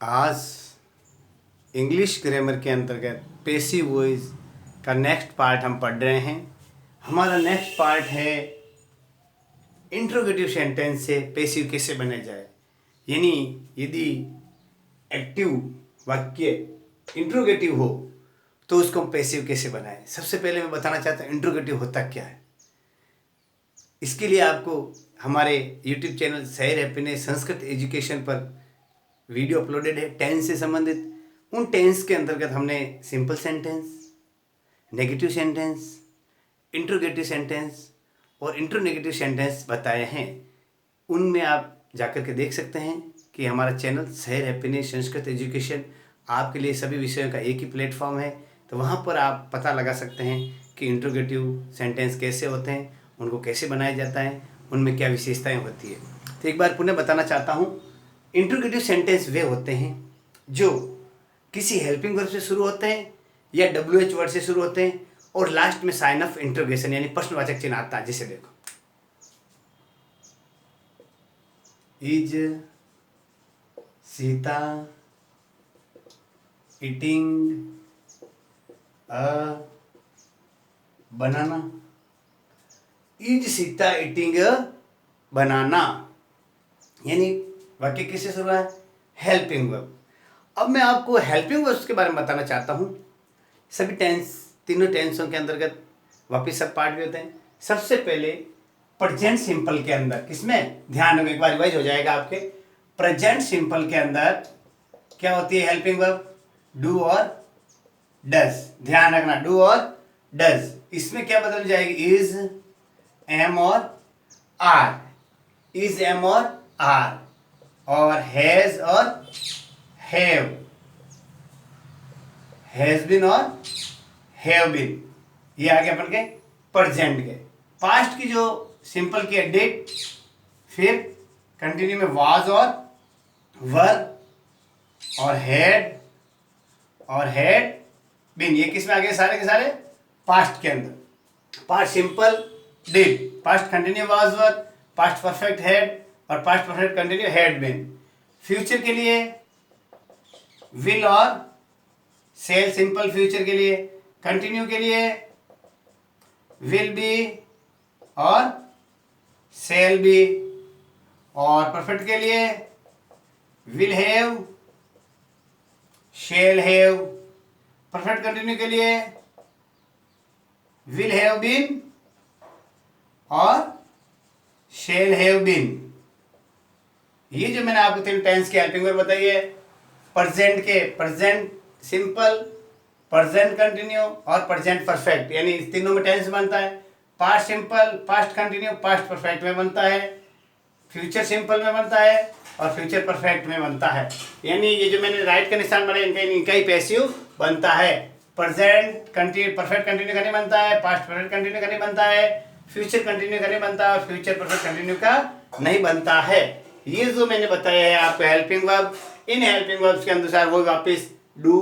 आज English grammar के अंतर्गत पैसिव वॉइस का नेक्स्ट पार्ट हम पढ़ रहे हैं। हमारा नेक्स्ट पार्ट है इंट्रोगेटिव सेंटेंस से पैसिव कैसे बने जाए, यानी यदि एक्टिव वाक्य इंट्रोगेटिव हो तो उसको हम पैसिव कैसे बनाएं। सबसे पहले मैं बताना चाहता हूँ इंट्रोगेटिव होता क्या है। इसके लिए आपको हमारे YouTube चैनल शहर हैप्पीनेस संस्कृत एजुकेशन पर वीडियो अपलोडेड है टेंस से संबंधित। उन टेंस के अंतर्गत हमने simple sentence, negative sentence, interrogative sentence और इंट्रोनेगेटिव सेंटेंस बताए हैं। उनमें आप जाकर के देख सकते हैं कि हमारा चैनल शहर हैप्पीनेस संस्कृत एजुकेशन आपके लिए सभी विषयों का एक ही प्लेटफॉर्म है। तो वहाँ पर आप पता लगा सकते हैं कि इंट्रोगेटिव सेंटेंस कैसे होते हैं, उनको कैसे बनाया जाता है, उनमें क्या विशेषताएं होती है। तो एक बार पुनः बताना चाहता हूँ, इंट्रोगेटिव सेंटेंस वे होते हैं जो किसी हेल्पिंग वर्ब से शुरू होते हैं या WH वर्ड से शुरू होते हैं और लास्ट में साइन ऑफ इंट्रोगेशन यानी प्रश्नवाचक चिन्ह आता है। जिसे देखो, is Sita eating a banana. Is Sita eating a banana यानी वाक्य किससे शुरू है? Helping verb. अब मैं आपको हेल्पिंग वर्ब्स के बारे में बताना चाहता हूँ। सभी टेंस, तीनों टेंसों के अंतर्गत वापिस सब पार्ट भी होते हैं। सबसे पहले प्रेजेंट सिंपल के अंदर, किसमें ध्यान रखो, एक बार रिवाइज हो जाएगा आपके। प्रेजेंट सिंपल के अंदर क्या होती है हेल्पिंग वर्ब? डू और डज। ध्यान रखना, डू और डज। इसमें क्या बदल जाएगी? इज, एम और आर। इज, एम और आर। और हैज और हैव, हैज बीन और हैव बीन। ये आ गया अपन के प्रेजेंट के। पास्ट की जो सिंपल की है डिड, फिर कंटिन्यू में वाज और वर और हैड बीन। ये किस में आ गए? सारे के सारे पास्ट के अंदर। Past simple did, past continue was were, past perfect had और past perfect continue had been. Future के लिए विल और सेल सिंपल फ्यूचर के लिए। कंटिन्यू के लिए विल बी और सेल बी। और परफेक्ट के लिए will have, shall have. Perfect continue के लिए विल हैव बीन और शेल हैव बीन। ये जो मैंने आपको तीन टेंस की हेल्पिंग वर्ब बताई है, प्रेजेंट के प्रेजेंट सिंपल, प्रेजेंट कंटिन्यू और प्रेजेंट परफेक्ट, यानी इस तीनों में टेंस बनता है। Past simple, past continue, past perfect में बनता है। फ्यूचर सिंपल में बनता है और फ्यूचर परफेक्ट में बनता है। यानी ये जो मैंने राइट का निशान बनाया इनका ही पैसिव बनता है। प्रेजेंट कंटिन्यू परफेक्ट कंटिन्यू का नहीं बनता है, पास्ट परफेक्ट कंटिन्यू का नहीं बनता है, फ्यूचर कंटिन्यू का नहीं बनता है और फ्यूचर परफेक्ट कंटिन्यू का नहीं बनता है। ये जो मैंने बताया है आपको helping verb, in helping verbs के अनुसार वो वापस डू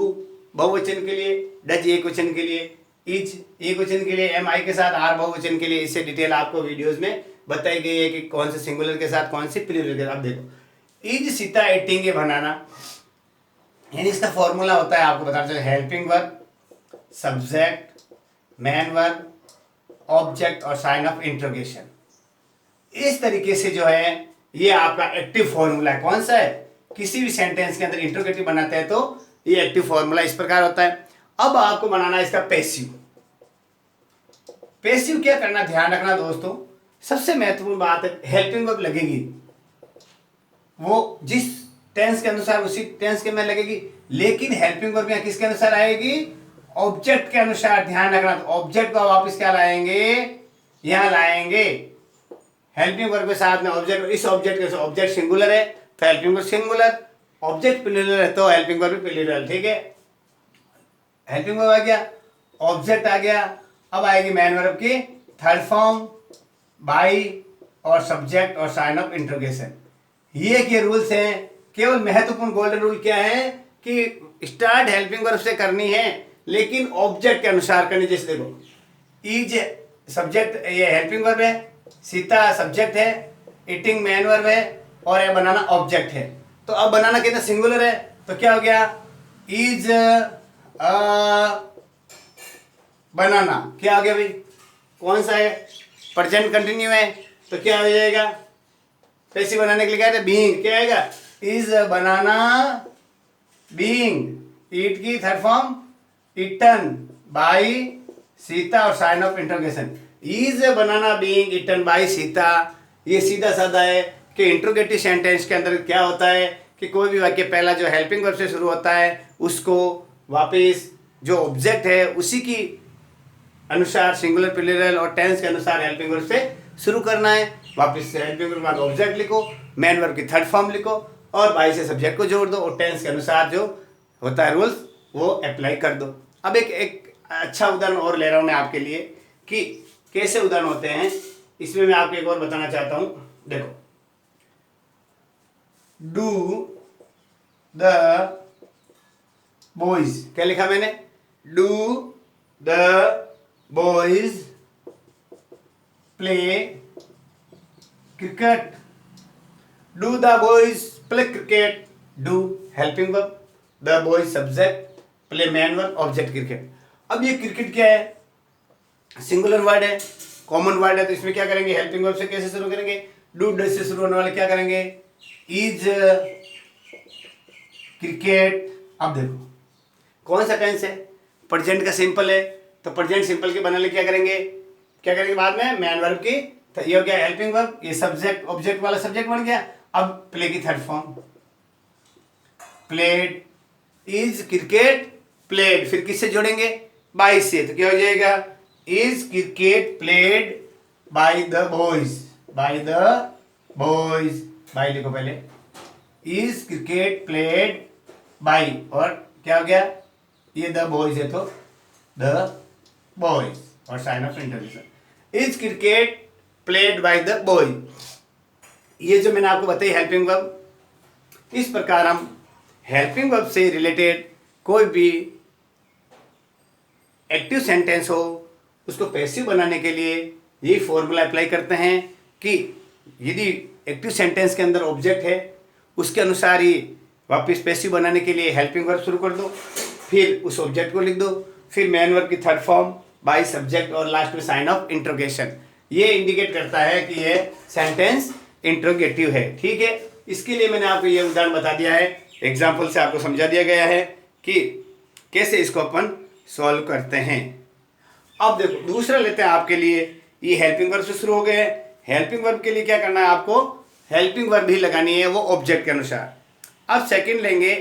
बहुवचन के लिए, डज एक वचन के लिए, इज एक वचन के लिए, एम आई के साथ, आर बहुवचन के लिए। इससे डिटेल आपको वीडियोस में बताई गई है कि कौन से सिंगुलर के साथ कौन सी प्लूरल के साथ। आप देखो, इज सीता ईटिंग ए बनाना, यानी इसका फॉर्मूला होता है, आपको बताना चाहिए, helping verb, subject, man verb, object और साइन ऑफ इंट्रोगेशन। इस तरीके से जो है ये आपका एक्टिव फॉर्मूला है। कौन सा है? किसी भी सेंटेंस के अंदर इंट्रोगेटिव बनाते हैं तो ये एक्टिव फॉर्मूला इस प्रकार होता है। अब आपको बनाना है इसका पैसिव। पैसिव क्या करना, ध्यान रखना दोस्तों, सबसे महत्वपूर्ण बात है, हेल्पिंग वर्ब लगेगी वो जिस टेंस के अनुसार उसी टेंस के में लगेगी, लेकिन हेल्पिंग वर्ब यहाँ किसके अनुसार आएगी? ऑब्जेक्ट के अनुसार। ध्यान रखना, तो ऑब्जेक्ट को वापस क्या लाएंगे? यहां लाएंगे हेल्पिंग वर्ब के साथ में ऑब्जेक्ट। इस ऑब्जेक्ट के ऑब्जेक्ट सिंगुलर है तो helping verb singular, object plural है तो हेल्पिंग वर्ब प्लूरल। ठीक है, हेल्पिंग वर्ब आ गया, ऑब्जेक्ट आ गया। अब आएगी मैन वर्ब की थर्ड फॉर्म, बाई और सब्जेक्ट और साइन ऑफ इंट्रोगेशन। ये रूल्स हैं। केवल महत्वपूर्ण गोल्डन रूल क्या है कि स्टार्ट हेल्पिंग वर्ब से करनी है लेकिन ऑब्जेक्ट के अनुसार करनी। जैसे देखो, इज सब्जेक्ट, ये हेल्पिंग वर्ब है, सीता सब्जेक्ट है, ईटिंग मैन वर्ब है और ये बनाना ऑब्जेक्ट है। तो अब बनाना कितना सिंगुलर है तो क्या हो गया, इज अ बनाना। क्या हो गया भाई, कौन सा है, प्रेजेंट कंटिन्यू है, तो क्या हो जाएगा, पैसिव बनाने के लिए क्या है, बीइंग। क्या आएगा, इज बनाना बीइंग, ईट की third form eaten by Sita और sign of interrogation. Is banana being eaten by Sita, ये सीधा साधा है कि इंट्रोगेटिव सेंटेंस के अंदर क्या होता है कि कोई भी वाक्य पहला जो हेल्पिंग वर्ब से शुरू होता है उसको वापस जो ऑब्जेक्ट है उसी की अनुसार सिंगुलर प्लूरल और टेंस के अनुसार हेल्पिंग वर्ब से शुरू करना है। वापस से हेल्पिंग वर्ब के बाद ऑब्जेक्ट लिखो, मेन वर्ब की थर्ड फॉर्म लिखो और बाई से सब्जेक्ट को जोड़ दो और टेंस के अनुसार जो होता है रूल्स वो अप्लाई कर दो। अब एक अच्छा उदाहरण और ले रहा हूं मैं आपके लिए कि कैसे उदाहरण होते हैं। इसमें मैं आपको एक और बताना चाहता हूं। देखो, डू द बॉयज, क्या लिखा मैंने, do the boys play cricket, do the boys play cricket, do helping verb, the boys subject, play man verb, object cricket. अब ये क्रिकेट क्या है, सिंगुलर वर्ड है, कॉमन वर्ड है, तो इसमें क्या करेंगे, हेल्पिंग वर्ब से कैसे शुरू करेंगे, डू डज से शुरू होने वाले क्या करेंगे, इज क्रिकेट। अब देखो कौन सा टेंस है, प्रेजेंट का सिंपल है, तो प्रेजेंट सिंपल के बनाने क्या करेंगे बाद में मैन वर्ब की, तो ये हो गया हेल्पिंग वर्ब, ये सब्जेक्ट ऑब्जेक्ट वाला सब्जेक्ट बन गया। अब प्ले की third form, played, is cricket played, फिर किससे जोड़ेंगे, बाय से, तो क्या हो जाएगा, is cricket played by the boys, by the boys, by लिखो पहले, इज क्रिकेट प्लेड बाय, और क्या हो गया, ये द बॉयज है तो द बॉयज और sign of interjection, is cricket played by the boys. ये जो मैंने आपको बताई हेल्पिंग वर्ब, इस प्रकार हम हेल्पिंग वर्ब से रिलेटेड कोई भी एक्टिव सेंटेंस हो उसको पैसिव बनाने के लिए यही फॉर्मूला अप्लाई करते हैं कि यदि एक्टिव सेंटेंस के अंदर ऑब्जेक्ट है उसके अनुसार ही वापस पैसिव बनाने के लिए हेल्पिंग वर्ब शुरू कर दो, फिर उस ऑब्जेक्ट को लिख दो, फिर मेन वर्ब की थर्ड फॉर्म बाय सब्जेक्ट और लास्ट में साइन ऑफ इंट्रोगेशन। ये इंडिकेट करता है कि ये सेंटेंस इंट्रोगेटिव है। ठीक है, इसके लिए मैंने आपको ये उदाहरण बता दिया है, एग्जाम्पल से आपको समझा दिया गया है कि कैसे इसको अपन सॉल्व करते हैं। अब देखो दूसरा लेते हैं आपके लिए, ये हेल्पिंग वर्ब से शुरू हो गए। हेल्पिंग वर्ब के लिए क्या करना है आपको, हेल्पिंग वर्ब भी लगानी है वो ऑब्जेक्ट के अनुसार। अब सेकंड लेंगे,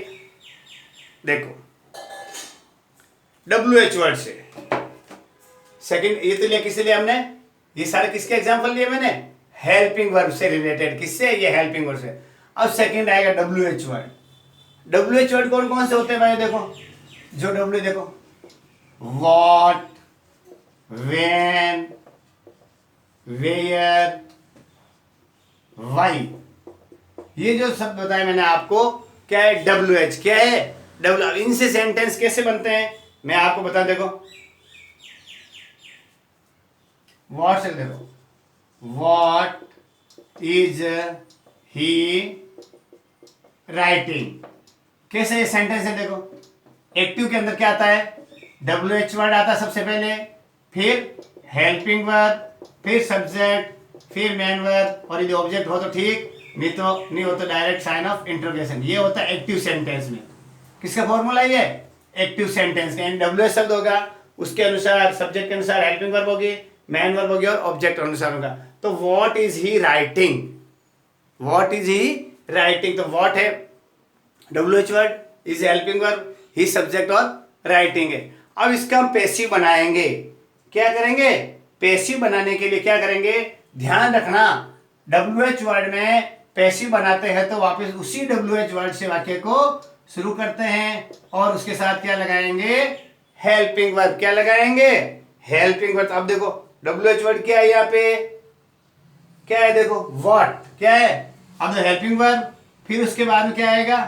देखो WH वर्ड से सेकंड, ये तो लिया किससे लिया हमने, ये सारे किसके एग्जाम्पल लिए मैंने, हेल्पिंग वर्ब से रिलेटेड, किससे, ये हेल्पिंग वर्ब से। अब सेकंड आएगा WH वर्ड। WH वर्ड कौन कौन से होते हैं भाई, देखो जो W देखो, व्हाट, व्हेन, वेयर, व्हाई, ये जो सब बताया मैंने आपको क्या है, WH क्या है, W। इनसे सेंटेंस कैसे बनते हैं मैं आपको बता, देखो व्हाट से देखो, व्हाट इज ही राइटिंग, कैसे ये सेंटेंस है, देखो एक्टिव के अंदर क्या आता है, WH वर्ड आता है सबसे पहले, फिर हेल्पिंग वर्ब, फिर सब्जेक्ट, फिर मेन वर्ब, और यदि ऑब्जेक्ट हो तो ठीक, नहीं हो तो डायरेक्ट साइन ऑफ इंट्रोगेशन। ये होता है एक्टिव सेंटेंस में। किसका फॉर्मूला ये, एक्टिव सेंटेंस का, WH शब्द होगा उसके अनुसार सब्जेक्ट के अनुसार हेल्पिंग वर्ब होगी, मेन वर्ब होगी और ऑब्जेक्ट अनुसार होगा। तो what is he writing, what is he writing, तो व्हाट है WH word, is helping verb, he subject और राइटिंग है। अब इसका हम पैसिव बनाएंगे, क्या करेंगे, पैसिव बनाने के लिए क्या करेंगे, ध्यान रखना WH वर्ड में पैसिव बनाते हैं तो वापस उसी WH वर्ड से वाक्य को शुरू करते हैं और उसके साथ क्या लगाएंगे, हेल्पिंग वर्ब, क्या लगाएंगे, हेल्पिंग वर्ब। अब देखो WH वर्ड क्या है यहाँ पे, क्या है, देखो व्हाट क्या है, अब हेल्पिंग वर्ब, फिर उसके बाद में क्या आएगा,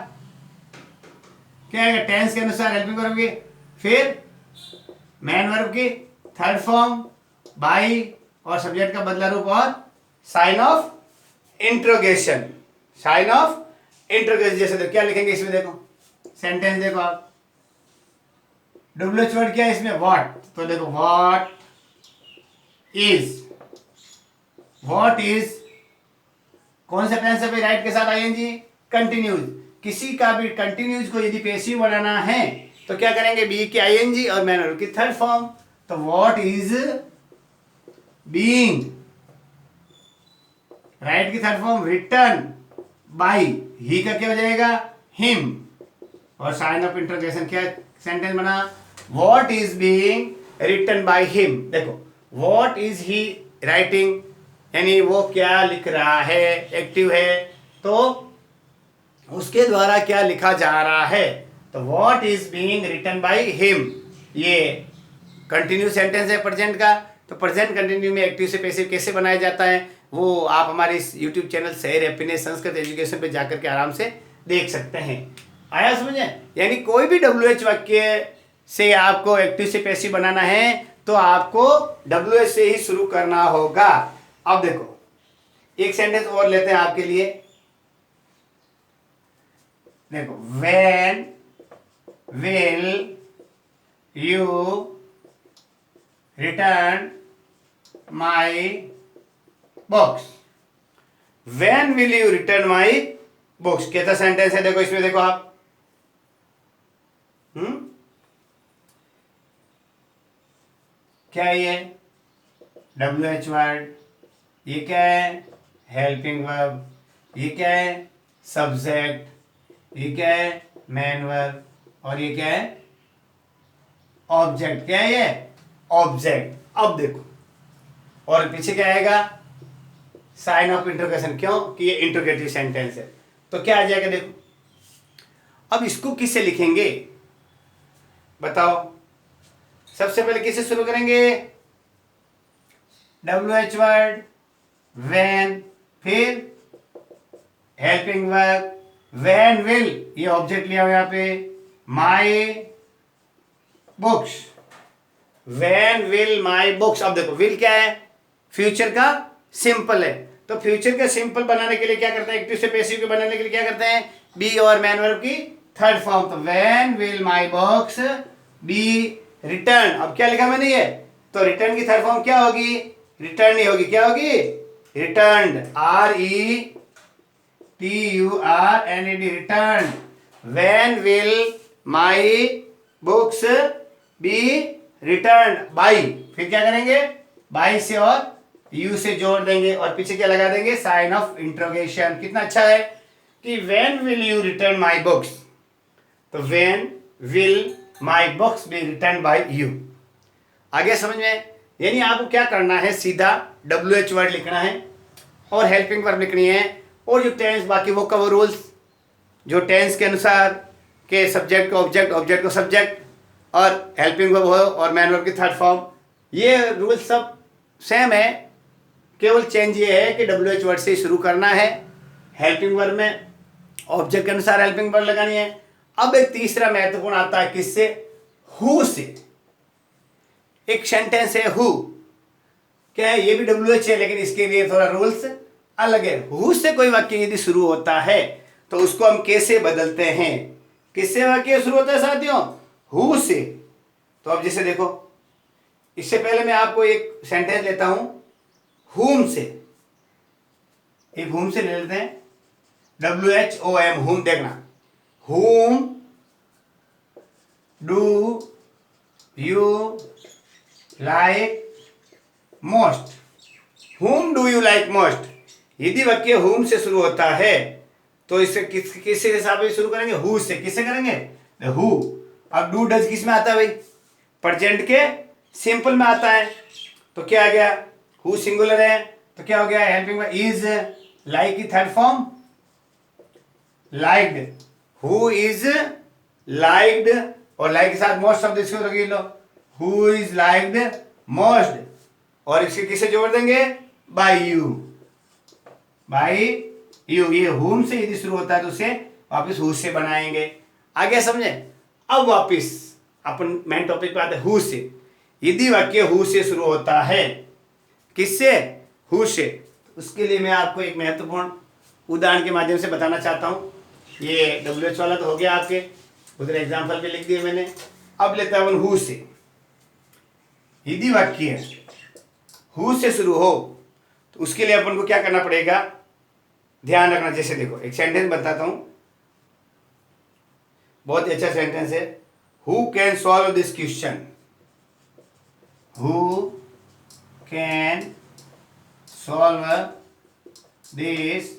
क्या आएगा, टेंस के अनुसार हेल्पिंग वर्ब की, फिर मेन वर्ब की थर्ड फॉर्म बाई और सब्जेक्ट का बदला रूप और sign of interrogation, sign of interrogation. जैसे देखो क्या लिखेंगे इसमें, देखो सेंटेंस देखो आप, WH वर्ड क्या है इसमें, व्हाट, तो देखो व्हाट इज कौन से टेंस है भाई, राइट के साथ आईएनजी, कंटिन्यूज। किसी का भी कंटिन्यूज को यदि पैसिव बनाना है तो क्या करेंगे, बी की आईएनजी और मैनर की थर्ड फॉर्म। तो व्हाट इज बीइंग, राइट की third form written by, he का क्या हो जाएगा, हिम, और साइन ऑफ इंटरोगेशन क्या सेंटेंस बना, what is being written by him. देखो व्हाट इज ही राइटिंग, यानी वो क्या लिख रहा है, एक्टिव है, तो उसके द्वारा क्या लिखा जा रहा है, तो what is being written by him, ये कंटिन्यू सेंटेंस है प्रेजेंट का। तो प्रेजेंट कंटिन्यू में एक्टिव से पैसिव कैसे बनाया जाता है वो आप हमारे इस यूट्यूब चैनल शहर हैप्पीनेस संस्कृत एजुकेशन पे जाकर के आराम से देख सकते हैं। आया समझ में, यानी कोई भी WH वाक्य से आपको एक्टिव से पैसिव बनाना है तो आपको WH से ही शुरू करना होगा। अब देखो एक सेंटेंस और लेते हैं आपके लिए, देखो when will you return my books, when will you return my books कैसा सेंटेंस है, देखो इसमें देखो आप, क्या है ये, WH वर्ड, ये क्या है, हेल्पिंग वर्ब, ये क्या है, सब्जेक्ट, ये क्या है, मेन वर्ब, और ये क्या है, ऑब्जेक्ट। क्या है ये, ऑब्जेक्ट। अब देखो और पीछे क्या आएगा, साइन ऑफ इंटरोगेशन, क्यों कि ये इंटरोगेटिव सेंटेंस है, तो क्या आ जाएगा देखो। अब इसको किससे लिखेंगे बताओ, सबसे पहले किससे शुरू करेंगे, WH वर्ड, व्हेन, फिर हेल्पिंग वर्ब, व्हेन विल, ये ऑब्जेक्ट लिया हुआ यहाँ पे, my books, when will my books. अब देखो विल क्या है, फ्यूचर का सिंपल है, तो फ्यूचर का सिंपल बनाने के लिए क्या करते हैं, एक्टिव से पैसिव के बनाने के लिए क्या करते हैं, बी और मैन वर्ब की थर्ड फॉर्म। तो when will my books be returned, अब क्या लिखा मैंने ये, तो रिटर्न की थर्ड फॉर्म क्या होगी, रिटर्न ही होगी, क्या होगी, return, RETURNED, return. When will my books be return by, फिर क्या करेंगे, बाई से और यू से जोड़ देंगे और पीछे क्या लगा देंगे, साइन ऑफ इंट्रोगेशन। कितना अच्छा है कि when will you return my books, तो when will my books be return by you. आगे समझ में, यानी आपको क्या करना है, सीधा WH वर्ड लिखना है और हेल्पिंग वर्ब लिखनी है, और जो टेंस बाकी वो कवर रूल्स, जो टेंस के अनुसार के सब्जेक्ट को ऑब्जेक्ट, ऑब्जेक्ट को सब्जेक्ट, और हेल्पिंग वर्ब हो और मैन वर्ब की थर्ड फॉर्म, ये रूल सब सेम है, केवल चेंज ये है कि WH वर्ड से शुरू करना है, हेल्पिंग वर्ब में ऑब्जेक्ट के अनुसार हेल्पिंग वर्ब लगानी है। अब एक तीसरा महत्वपूर्ण आता है किससे, हु से। एक सेंटेंस है हु, क्या है, ये भी WH है लेकिन इसके लिए थोड़ा रूल्स अलग है। हु से कोई वाक्य यदि शुरू होता है तो उसको हम कैसे बदलते हैं, किससे वाक्य शुरू होता है साथियों, हु से। तो अब जैसे देखो, इससे पहले मैं आपको एक सेंटेंस लेता हूं हुम से, एक हुम से ले लेते हैं, WHOM, हुम, देखना, whom do you like most, whom do you like most। यदि वाक्य whom से शुरू होता है तो इसे किसके हिसाब से शुरू करेंगे, who से। किससे करेंगे, who। अब do does किस में आता है भाई, प्रेजेंट के सिंपल में आता है, तो क्या आ गया, who सिंगुलर है तो क्या हो गया, हेल्पिंग वर्ब इज, लाइक की third form liked, who is liked, और लाइक के साथ मोस्ट शब्द इसको लगे लो, हु इज लाइक्ड मोस्ट, और इसके किसे जोड़ देंगे, बाय यू, बाय यू। ये हुम से यदि शुरू होता है तो उसे वापस हु से बनाएंगे। आगे समझे, अब वापस अपन मेन टॉपिक पे आते हैं, हु से। यदि वाक्य हु से शुरू होता है, किससे, हु से, उसके लिए मैं आपको एक महत्वपूर्ण उदाहरण के माध्यम से बताना चाहता हूं। ये WH वाला तो हो गया आपके, उधर एग्जाम्पल भी लिख दिए मैंने। अब लेता हूं हु से। यदि वाक्य हु से शुरू हो तो उसके लिए अपन को क्या करना पड़ेगा, ध्यान रखना। जैसे देखो एक सेंटेंस बताता हूं, बहुत ही अच्छा सेंटेंस है। Who can solve this question, who can solve this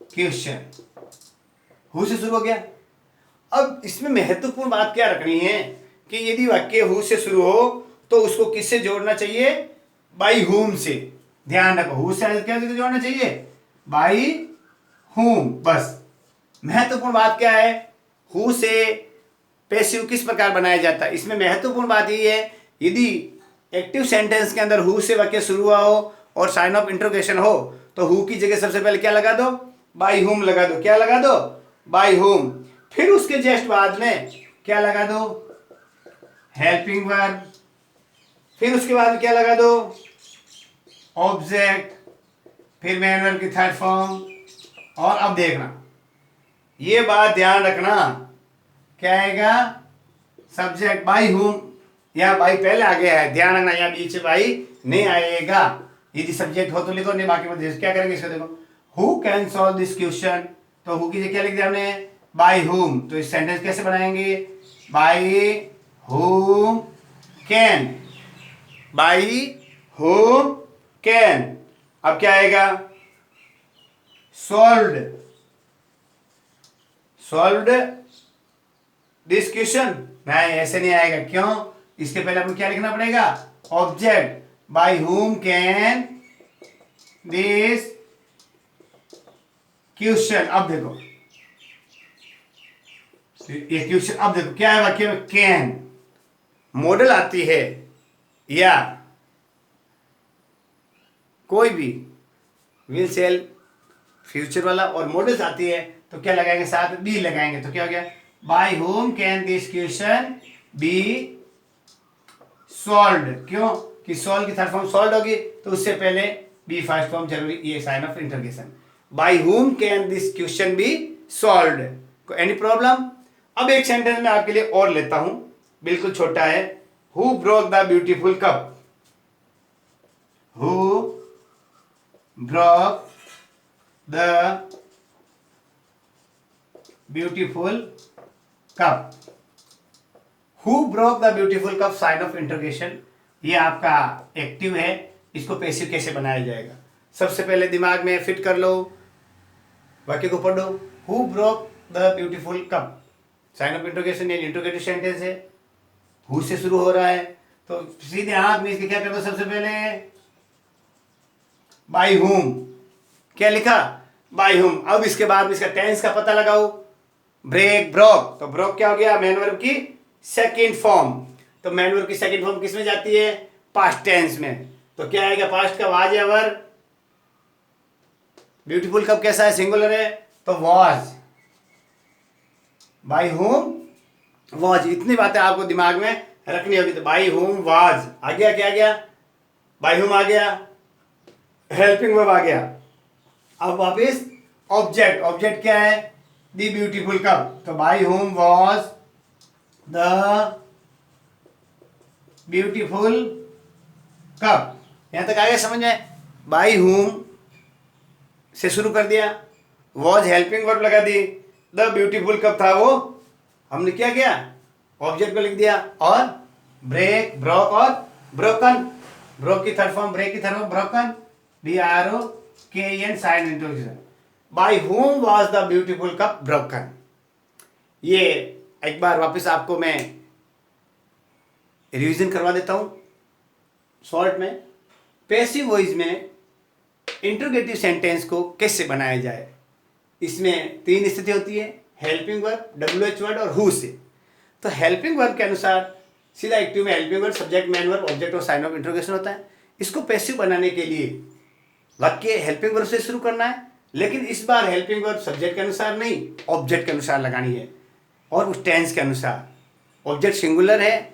question. Who से शुरू हो गया। अब इसमें महत्वपूर्ण बात क्या रखनी है कि यदि वाक्य हु से शुरू हो तो उसको किससे जोड़ना चाहिए, बाई हुम से। ध्यान रखो, हु से क्या जोड़ना चाहिए, बाई हुम। बस महत्वपूर्ण बात क्या है, हु से पैसिव किस प्रकार बनाया जाता है। इसमें महत्वपूर्ण बात यही है, यदि एक्टिव सेंटेंस के अंदर हु से वाक्य शुरू हुआ हो और साइन ऑफ इंट्रोगेशन हो तो हु की जगह सबसे पहले क्या लगा दो, बाई हुम लगा दो। क्या लगा दो, बाई हुम। फिर उसके जस्ट बाद में क्या लगा दो, हेल्पिंग वर्ब। फिर उसके बाद क्या लगा दो, ऑब्जेक्ट। फिर मेन वर्ब की थर्ड फॉर्म। और अब देखना, ये बात ध्यान रखना, क्या आएगा, सब्जेक्ट बाई हुम। यहाँ बाई पहले आ गया है, ध्यान रखना, यहाँ बीच में बाई नहीं आएगा। यदि सब्जेक्ट हो तो लिखो, नहीं बाकी मत। क्या करेंगे इसको, देखो who can solve this question, तो हु की जगह क्या लिख दिया हमने, बाई हुम। तो इस सेंटेंस कैसे बनाएंगे, बाई हुम कैन, बाई हुम कैन। अब क्या आएगा, सॉल्व्ड, सॉल्व्ड दिस क्वेश्चन। नहीं, ऐसे नहीं आएगा। क्यों, इसके पहले आपको क्या लिखना पड़ेगा, ऑब्जेक्ट, बाई हुम कैन दिस क्वेश्चन। अब देखो ये क्वेश्चन, अब देखो क्या है वाक्य में, कैन मॉडल आती है या कोई भी विल सेल फ्यूचर वाला और मॉडल्स आती है तो क्या लगाएंगे, साथ बी लगाएंगे। तो क्या हो गया, by whom can this question be solved. क्यों कि सॉल्व की थर्ड फॉर्म सॉल्व होगी तो उससे पहले बी फर्स्ट फॉर्म जरूरी, ये sign of interrogation. By whom can this question be solved. Any problem. अब एक सेंटेंस में आपके लिए और लेता हूं, बिल्कुल छोटा है। Who broke the beautiful cup, who broke the beautiful cup. Who broke the beautiful cup, sign of interrogation. ये आपका एक्टिव है, इसको पैसिव कैसे बनाया जाएगा, सबसे पहले दिमाग में फिट कर लो, वाक्य को पढ़ो। Who broke the beautiful cup, sign of interrogation, ये इंटरोगेटिव सेंटेंस है, हु से शुरू हो रहा है तो सीधे हाथ में इसके क्या कर दो, सबसे पहले बाय हुम। क्या लिखा, बाय हुम। अब इसके बाद इसका टेंस का पता लगाओ, ब्रेक ब्रोक, तो ब्रोक क्या हो गया, मैन वर्ब की सेकंड फॉर्म। तो मैन वर्ब की सेकंड फॉर्म किस में जाती है, पास्ट टेंस में। तो क्या आएगा, पास्ट का वाज या वर। ब्यूटीफुल कप कैसा है, सिंगुलर है, तो वाज। बाय होम वाज, इतनी बातें आपको दिमाग में रखनी होगी। तो बाय होम वाज आ गया, क्या आ गया, बाय होम आ गया, हेल्पिंग वर्ब आ गया। अब वापस ऑब्जेक्ट, ऑब्जेक्ट क्या है, द ब्यूटीफुल कप। तो by whom was the beautiful cup. यहां तक आ गया समझ में। बाय होम से शुरू कर दिया, वॉज हेल्पिंग वर्ब लगा दी, द ब्यूटीफुल कप था वो, हमने क्या किया, ऑब्जेक्ट को लिख दिया। और ब्रेक ब्रोक और ब्रोकन, ब्रोक की थर्ड फॉर्म, ब्रेक की third form broken, BROKEN, sign introduction. By whom was the beautiful cup broken. ये एक बार वापस आपको मैं रिवीजन करवा देता हूं शॉर्ट में। पैसिव वॉइस में इंट्रोगेटिव सेंटेंस को कैसे बनाया जाए, इसमें तीन स्थिति होती है, हेल्पिंग वर्ब, WH वर्ड और हु से। तो हेल्पिंग वर्ब के अनुसार सीधा एक्टिव में helping verb, subject, man verb, object और साइन ऑफ इंट्रोगेशन होता है। इसको पैसिव बनाने के लिए वाक्य हेल्पिंग वर्ब से शुरू करना है, लेकिन इस बार हेल्पिंग वर्ब सब्जेक्ट के अनुसार नहीं, ऑब्जेक्ट के अनुसार लगानी है और उस टेंस के अनुसार। ऑब्जेक्ट सिंगुलर है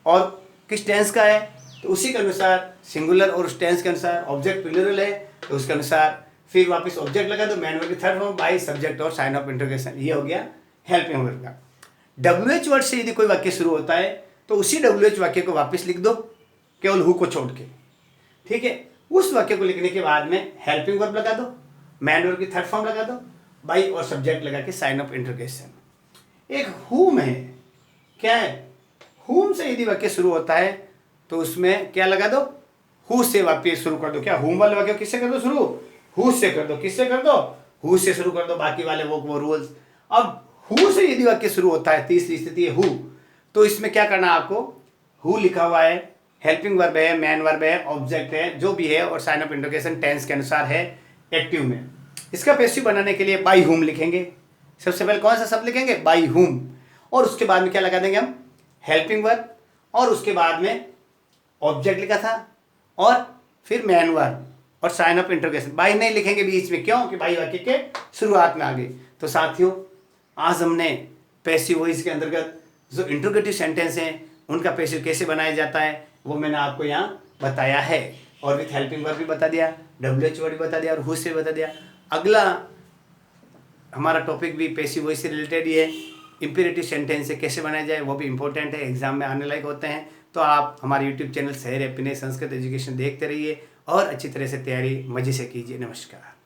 और किस टेंस का है, तो उसी के अनुसार सिंगुलर और उस टेंस के अनुसार। ऑब्जेक्ट प्लूरल है तो उसके अनुसार फिर वापस ऑब्जेक्ट लगा दो, मैन वर्ब की थर्ड फॉर्म, बाय, सब्जेक्ट और साइन ऑफ इंट्रोगेशन। ये हो गया हेल्पिंग वर्ब का। WH वर्ड से यदि कोई वाक्य शुरू होता है तो उसी WH वाक्य को वापस लिख दो, केवल हु को छोड़ के, ठीक है। उस वाक्य को लिखने के बाद में हेल्पिंग वर्ब लगा दो, मैन वर्ब की थर्ड फॉर्म लगा दो, बाई और सब्जेक्ट लगा के साइन ऑफ इंटरोगेशन। एक हुम है, क्या है, हुम से यदि वाक्य शुरू होता है तो उसमें क्या लगा दो, हु से वाक्य शुरू कर दो। क्या हुम वाले वाक्य किससे कर दो शुरू, हु से कर दो। किससे कर दो, हु से शुरू कर दो, बाकी वाले वो रूल्स। अब हु से यदि वाक्य शुरू होता है, तीसरी स्थिति है हु, तो इसमें क्या करना है आपको, हु लिखा हुआ है, हेल्पिंग वर्ब है, मैन वर्ब है, ऑब्जेक्ट है, जो भी है, और साइन ऑफ इंटरोगेशन टेंस के अनुसार है एक्टिव में। इसका पैसिव बनाने के लिए बाई हुम लिखेंगे। सबसे पहले कौन सा शब्द लिखेंगे, बाई हुम, और उसके बाद में क्या लगा देंगे हम, हेल्पिंग वर्ब, और उसके बाद में ऑब्जेक्ट लिखा था, और फिर मैन वर्ब और साइन ऑफ इंटरोगेशन। बाई नहीं लिखेंगे बीच में, क्यों कि बाई वाक्य के शुरुआत में आ गई। तो साथियों, आज हमने पैसिव वॉइस के अंतर्गत जो इंटरोगेटिव सेंटेंस हैं उनका पैसिव कैसे बनाया जाता है वो मैंने आपको यहाँ बताया है, और विथ हेल्पिंग वर्ब भी बता दिया, WH वर्ड भी बता दिया, और हु से बता दिया। अगला हमारा टॉपिक भी पैसिव वॉइस से रिलेटेड ही है, इंपेरेटिव सेंटेंस से कैसे बनाया जाए, वो भी इंपॉर्टेंट है, एग्जाम में आने लायक होते हैं। तो आप हमारे यूट्यूब चैनल शहर हैप्पीनेस संस्कृत एजुकेशन देखते रहिए और अच्छी तरह से तैयारी मज़े से कीजिए। नमस्कार।